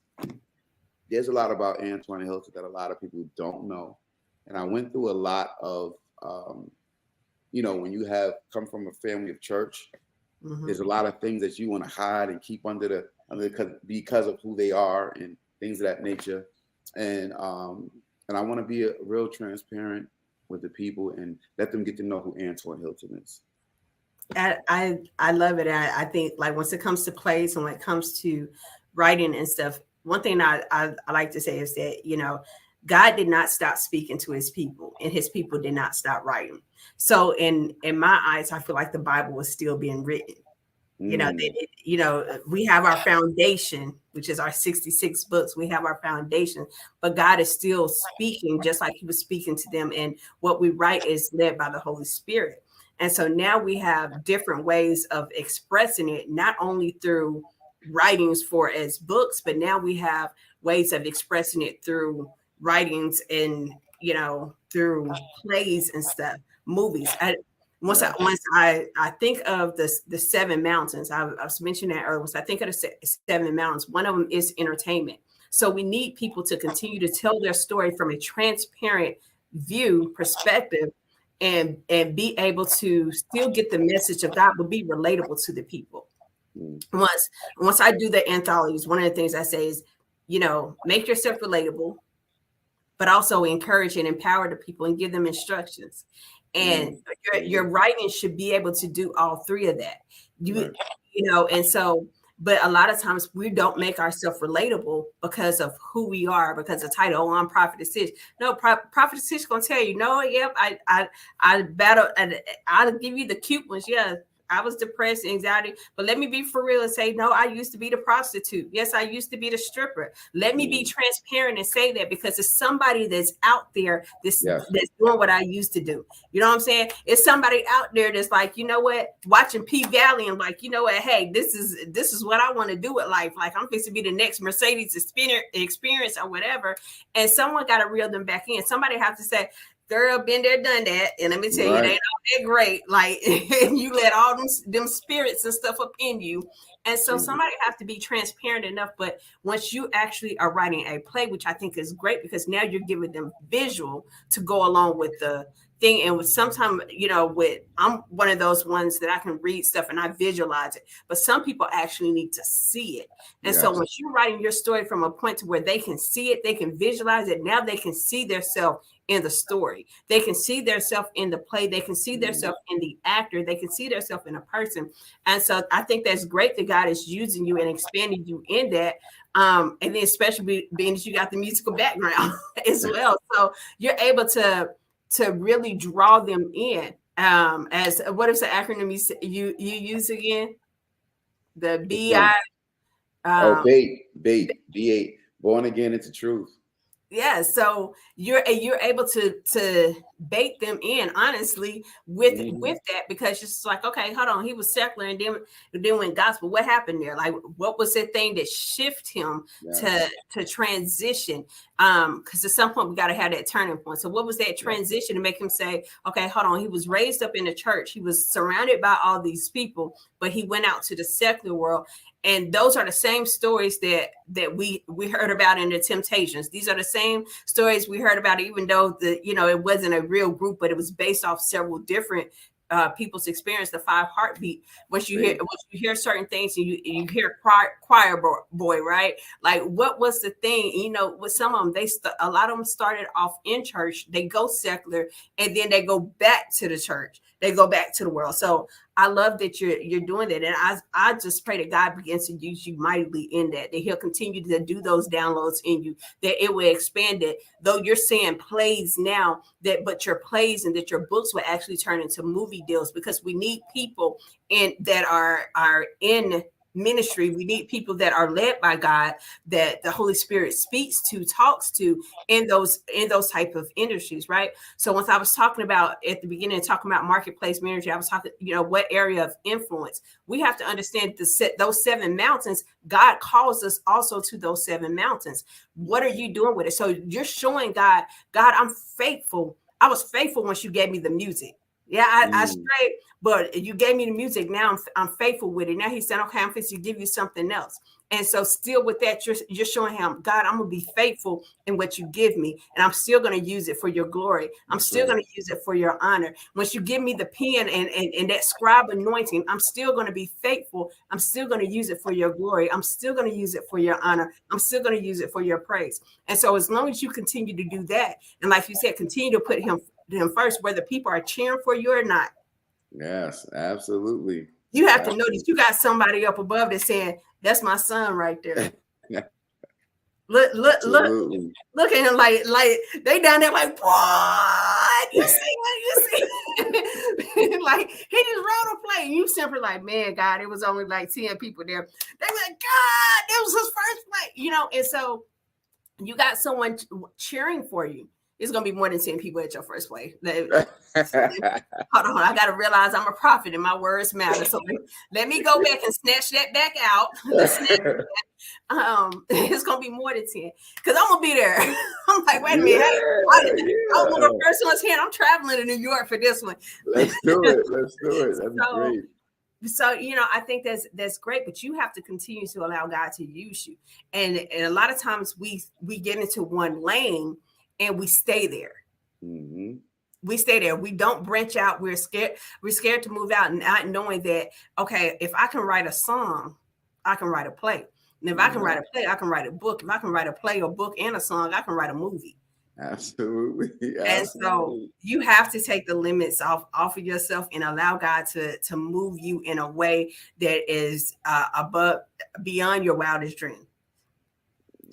there's a lot about Antoine Hilton that a lot of people don't know. And I went through a lot of, when you have come from a family of church, there's a lot of things that you want to hide and keep under because of who they are and things of that nature. And I want to be a real transparent with the people and let them get to know who Antoine Hilton is. I love it. I think like once it comes to plays and when it comes to writing and stuff, one thing I like to say is that, God did not stop speaking to his people and his people did not stop writing. So in my eyes, I feel like the Bible was still being written. We have our foundation, which is our 66 books. We have our foundation, but God is still speaking just like he was speaking to them. And what we write is led by the Holy Spirit. And so now we have different ways of expressing it, not only through writings as books, but now we have ways of expressing it through writings and, through plays and stuff, movies. Once I think of the seven mountains, I was mentioning that earlier. Once I think of the seven mountains, one of them is entertainment. So we need people to continue to tell their story from a transparent perspective, and be able to still get the message of God, but be relatable to the people. Once I do the anthologies, one of the things I say is, make yourself relatable, but also encourage and empower the people and give them instructions. And your writing should be able to do all three of that. Right. And so, but a lot of times we don't make ourselves relatable because of who we are, because of title. Oh, I'm Prophetess Tish. No, Prophetess Tish gonna tell you, no, yep, I battle, and I'll give you the cute ones. Yeah, I was depressed, anxiety, but let me be for real and say, no, I used to be the prostitute. Yes, I used to be the stripper. Let me be transparent and say that, because it's somebody that's out there that's doing what I used to do. You know what I'm saying? It's somebody out there that's like, you know what, watching P Valley and like, you know what, hey, this is what I want to do with life. Like, I'm supposed to be the next Mercedes experience or whatever. And someone got to reel them back in. Somebody have to say, girl, been there, done that. And let me tell you, they ain't all that great. Like, you let all them spirits and stuff up in you. And so somebody have to be transparent enough. But once you actually are writing a play, which I think is great, because now you're giving them visual to go along with the thing. And with sometimes, I'm one of those ones that I can read stuff and I visualize it. But some people actually need to see it. And so once you're writing your story from a point to where they can see it, they can visualize it. Now they can see themselves in the story. They can see themselves in the play. They can see themselves in the actor. They can see themselves in a person. And so I think that's great that God is using you and expanding you in that. And then especially being that you got the musical background as well. So you're able to really draw them in. As what is the acronym you use again? The BI. Bait, B8, born again into truth. Yeah, so you're able to bait them in, honestly, with that, because it's like, okay, hold on, he was secular and then went gospel. What happened there? Like, what was that thing that shifted him to transition? Because at some point we got to have that turning point. So what was that transition to make him say, okay, hold on, he was raised up in the church, he was surrounded by all these people, but he went out to the secular world. And those are the same stories that we heard about in the Temptations. These are the same stories we heard about, even though it wasn't a real group, but it was based off several different people's experience. The 5 heartbeat. Once you hear certain things, and you hear choir boy, right? Like, what was the thing? With some of them, a lot of them started off in church. They go secular, and then they go back to the church. They go back to the world. So I love that you're doing that. And I just pray that God begins to use you mightily in that he'll continue to do those downloads in you, that it will expand it. Though you're saying plays now, but your plays and that your books will actually turn into movie deals, because we need people that are in ministry. We need people that are led by God, that the Holy Spirit speaks to, talks to in those type of industries, right? So once I was talking about at the beginning, talking about marketplace ministry, I was talking, what area of influence. We have to understand those 7 mountains. God calls us also to those 7 mountains. What are you doing with it? So you're showing God, I'm faithful. I was faithful once you gave me the music. Yeah, I strayed, but you gave me the music. Now I'm faithful with it. Now he said, okay, I'm going to give you something else. And so still with that, you're showing him, God, I'm going to be faithful in what you give me. And I'm still going to use it for your glory. I'm still going to use it for your honor. Once you give me the pen and that scribe anointing, I'm still going to be faithful. I'm still going to use it for your glory. I'm still going to use it for your honor. I'm still going to use it for your praise. And so as long as you continue to do that, and like you said, continue to put him first, whether people are cheering for you or not. Yes, absolutely. You have to know that you got somebody up above that's saying, that's my son right there. Look at him like they down there like, what? You see? Like, he just wrote a play. You simply like, man, God, it was only like 10 people there. They were like, God, that was his first play, and so you got someone cheering for you. It's going to be more than 10 people at your first play. Hold on. I got to realize I'm a prophet and my words matter. So let me go back and snatch that back out. It's going to be more than 10 because I'm going to be there. I'm like, wait a minute. I'm the first one's here. I'm traveling to New York for this one. Let's do it. That's great. So, I think that's great, but you have to continue to allow God to use you. And a lot of times we get into one lane and we stay there. Mm-hmm. We stay there. We don't branch out. We're scared. We're scared to move out, not knowing that, okay, if I can write a song, I can write a play. And if I can write a play, I can write a book. If I can write a play, a book, and a song, I can write a movie. Absolutely. And so Absolutely. you have to take the limits off of yourself and allow God to move you in a way that is above, beyond your wildest dream.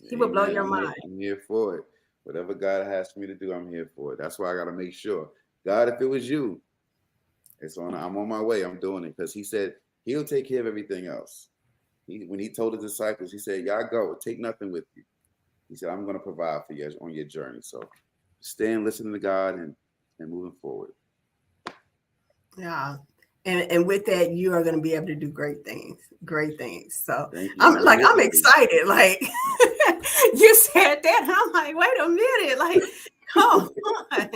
He will blow Amen. your mind. I'm here for it. Whatever God has for me to do, I'm here for it. That's why I got to make sure. God, if it was you, I'm on my way. I'm doing it because he said he'll take care of everything else. When he told his disciples, he said, y'all go, take nothing with you. He said, I'm going to provide for you on your journey. So stand, listening to God and moving forward. Yeah. And with that, you are going to be able to do great things. Great things. So I'm excited. Like you said that, and I'm like, wait a minute, like, come on,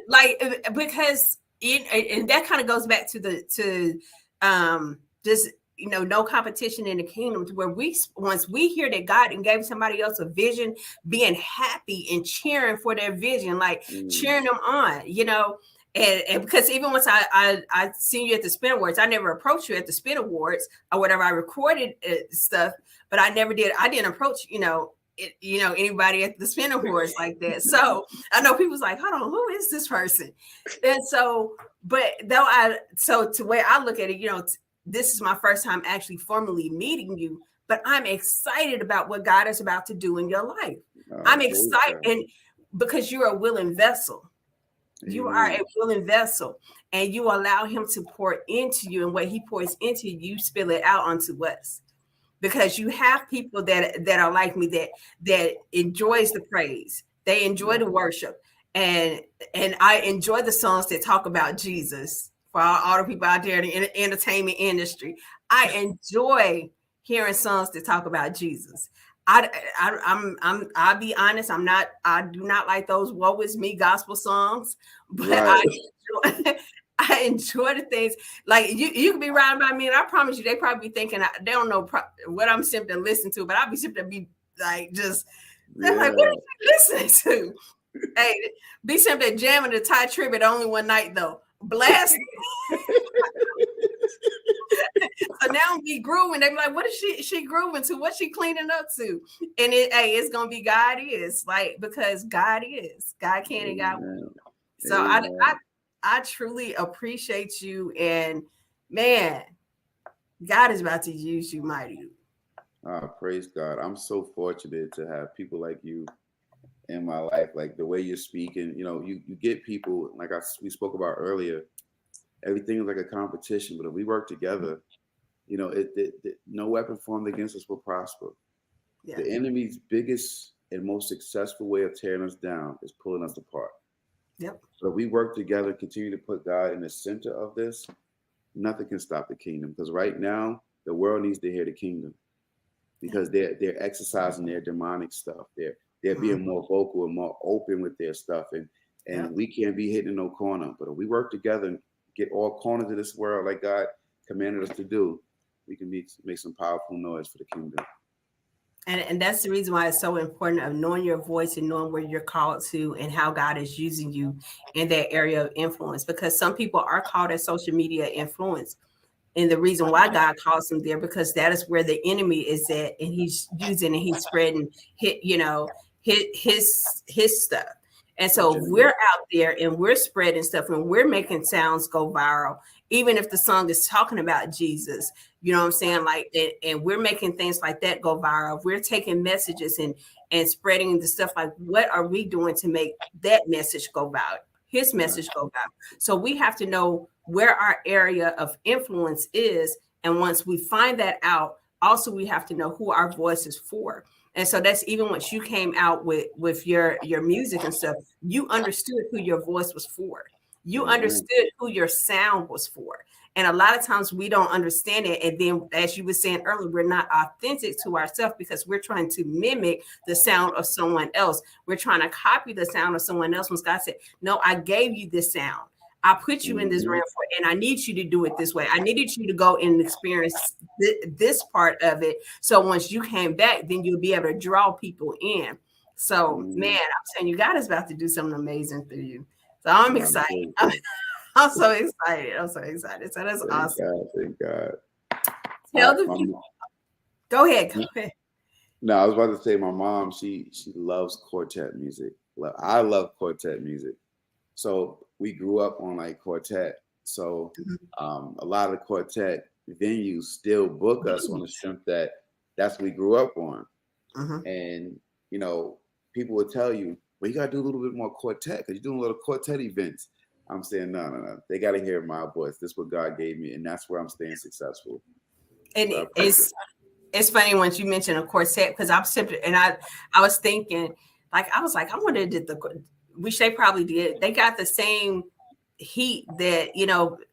like because and that kind of goes back to just no competition in the kingdom, to where once we hear that God and gave somebody else a vision, being happy and cheering for their vision, like cheering them on, and because even once I seen you at the Spin Awards, I never approached you at the Spin Awards or whatever. I recorded stuff, but I didn't approach anybody at the Spin Awards like that. So I know people's like, hold on, who is this person? And so, so to where I look at it, this is my first time actually formally meeting you, but I'm excited about what God is about to do in your life. I'm excited, and because you're a willing vessel. You are a willing vessel, and you allow him to pour into you, and what he pours into you, you spill it out onto us. Because you have people that are like me, that enjoys the praise, they enjoy the worship, and I enjoy the songs that talk about Jesus. For all the people out there in the entertainment industry, I enjoy hearing songs that talk about Jesus. I'll be honest, I do not like those woe is me gospel songs, but I enjoy the things like you can be riding by me, and I promise you, they probably be thinking they don't know what I'm simply listening to, but I'll be simply be like they're like, what are you listening to? Hey, be simply jamming the Thai tribute only one night though. Blast. So now we grooving. They be like, what is she grooving to? What's she cleaning up to? And it's gonna be God is, like, because God is. God can and God will. So I truly appreciate you, and man, God is about to use you mightily. Praise God. I'm so fortunate to have people like you in my life. Like the way you're speaking, you get people like we spoke about earlier. Everything is like a competition, but if we work together, no weapon formed against us will prosper. Yeah. The enemy's biggest and most successful way of tearing us down is pulling us apart. Yep. So if we work together, continue to put God in the center of this, nothing can stop the kingdom. Because right now, the world needs to hear the kingdom, because they're exercising their demonic stuff. They're being more vocal and more open with their stuff, and we can't be hitting no corner. But if we work together and get all corners of this world like God commanded us to do, we can make some powerful noise for the kingdom. And that's the reason why it's so important of knowing your voice and knowing where you're called to and how God is using you in that area of influence. Because some people are called as social media influence. And the reason why God calls them there, because that is where the enemy is at, and he's using and he's spreading his stuff. And so we're out there and we're spreading stuff and we're making sounds go viral, even if the song is talking about Jesus, you know what I'm saying? Like, and we're making things like that go viral. We're taking messages and spreading the stuff. Like, what are we doing to make that message go viral? His message go viral. So we have to know where our area of influence is. And once we find that out, also we have to know who our voice is for. And so that's even once you came out with your music and stuff, you understood who your voice was for. You understood who your sound was for. And a lot of times we don't understand it. And then, as you were saying earlier, we're not authentic to ourselves because we're trying to mimic the sound of someone else. We're trying to copy the sound of someone else. When God said, no, I gave you this sound. I put you in this realm for it, and I need you to do it this way. I needed you to go and experience this part of it. So once you came back, then you'll be able to draw people in. So, man, I'm saying you, God is about to do something amazing through you. So I'm excited. I'm so excited. I'm so excited. So that's awesome. Thank God. Tell the people. Go ahead. No, I was about to say my mom, she loves quartet music. I love quartet music. So we grew up on like quartet. So a lot of the quartet venues still book us on the strength that that's what we grew up on. And you know, people will tell you, well, you gotta do a little bit more quartet because you're doing a little quartet events. I'm saying no. They gotta hear my voice. This is what God gave me, and that's where I'm staying successful. And So it's funny once you mention a quartet because I'm simply and I was thinking I wonder did which they probably did. They got the same heat that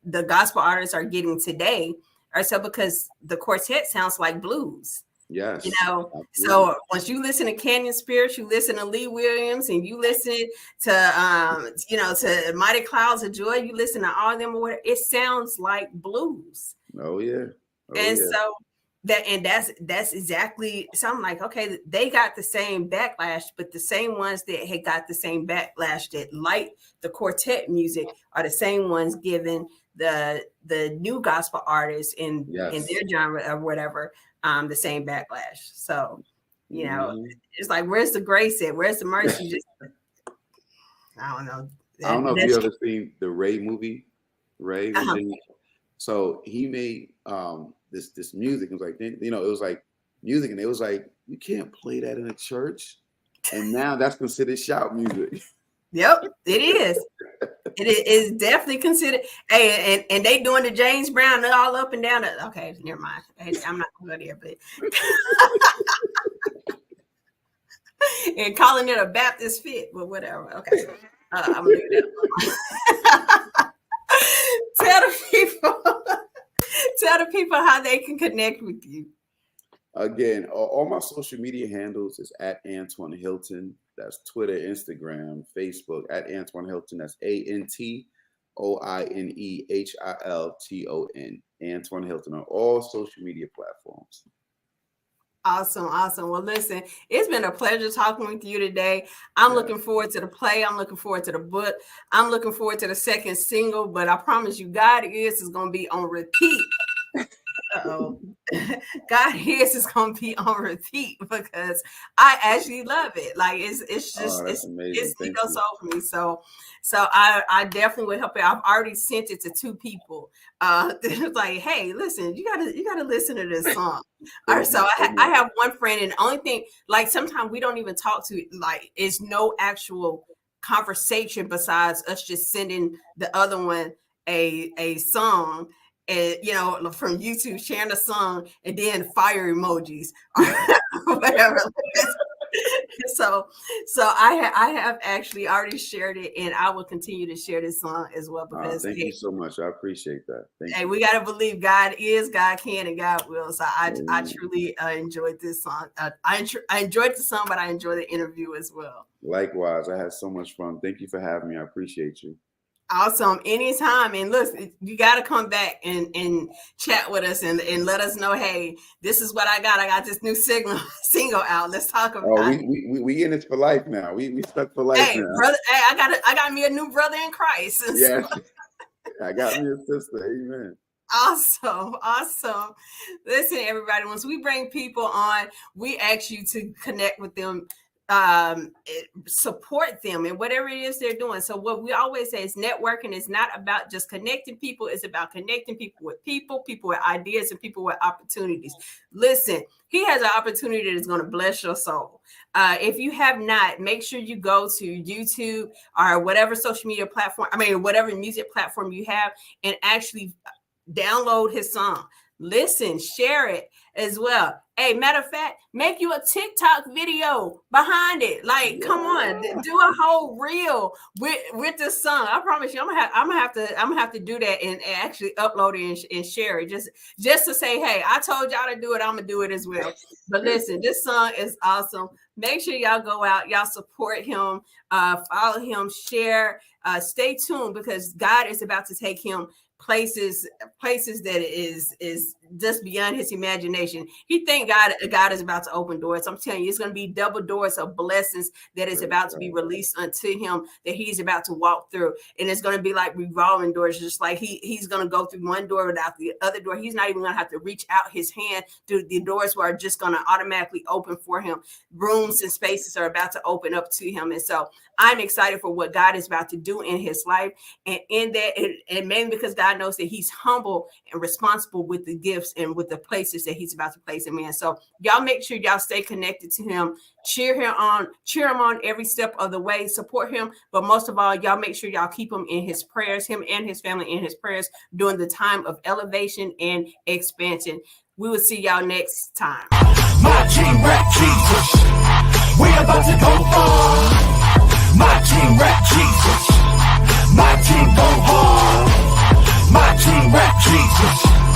the gospel artists are getting today, or so because the quartet sounds like blues. Yes. Absolutely. So once you listen to Canyon Spirits, you listen to Lee Williams, and you listen to to Mighty Clouds of Joy, you listen to all of them or whatever, it sounds like blues. Oh yeah. So that's exactly, so I'm like, okay, they got the same backlash, but the same ones that had got the same backlash that like the quartet music are the same ones giving the new gospel artists in their genre or whatever the same backlash. So it's like, where's the grace at? Where's the mercy? Just I don't know. I don't know if you ever seen the Ray movie. Ray, so he made this music. It was like, it was like music, and it was like, you can't play that in a church. And now that's considered shout music. Yep, it is. It is definitely considered. Hey, and they doing the James Brown all up and down. Okay, never mind. I'm not going to go there, but and calling it a Baptist fit, but whatever. Okay, I'm gonna leave it alone. Tell the people how they can connect with you. Again, all my social media handles is at Antoine Hilton. That's Twitter, Instagram, Facebook, at Antoine Hilton. That's ANTOINEHILTON. Antoine Hilton on all social media platforms. Awesome. Well, listen, it's been a pleasure talking with you today. I'm looking forward to the play. I'm looking forward to the book. I'm looking forward to the second single, but I promise you, God is going to be on repeat. God is going to be on repeat because I actually love it. Like it's just it's soul for me. So I definitely would help it. I've already sent it to 2 people. Like, hey, listen, you gotta listen to this song. So I have one friend, and the only thing, like, sometimes we don't even talk to, like, is no actual conversation besides us just sending the other one a song. And from YouTube, sharing the song, and then fire emojis or whatever. So I have actually already shared it, and I will continue to share this song as well. Because thank you so much. I appreciate that. Thank you. We got to believe God is, God can, and God will. So I truly enjoyed this song. I enjoyed the song, but I enjoyed the interview as well. Likewise, I had so much fun. Thank you for having me. I appreciate you. Awesome. Anytime. And look, you got to come back and chat with us and let us know, hey, this is what I got. I got this new single out. Let's talk about it. We in it for life now. We stuck for life now. Brother, I got me a new brother in Christ. Yes. I got me a sister. Amen. Awesome. Listen, everybody, once we bring people on, we ask you to connect with them, support them in whatever it is they're doing. So what we always say is networking is not about just connecting people. It's about connecting people with ideas, and people with opportunities. Listen, he has an opportunity that's going to bless your soul. If you have not, make sure you go to YouTube or whatever social media platform, whatever music platform you have, and actually download his song. Listen, share it as well. Hey, matter of fact, make you a TikTok video behind it. Like, come on, do a whole reel with the song. I promise you, I'm gonna have to do that and actually upload it and share it. Just to say, hey, I told y'all to do it. I'm gonna do it as well. But listen, this song is awesome. Make sure y'all go out, y'all support him, follow him, share. Stay tuned because God is about to take him places that is just beyond his imagination. He thank God is about to open doors. I'm telling you, it's going to be double doors of blessings that is about to be released unto him, that he's about to walk through. And it's going to be like revolving doors, just like he's going to go through one door without the other door. He's not even going to have to reach out his hand to the doors are just going to automatically open for him. Rooms and spaces are about to open up to him. And so I'm excited for what God is about to do in his life. And in that, and mainly because God knows that he's humble and responsible with the gifts and with the places that he's about to place him in. So y'all make sure y'all stay connected to him, cheer him on every step of the way, support him. But most of all, y'all make sure y'all keep him in his prayers, him and his family in his prayers during the time of elevation and expansion. We will see y'all next time. My team rap Jesus. We about to go far. My team rap Jesus. My team go hard. My team rap Jesus.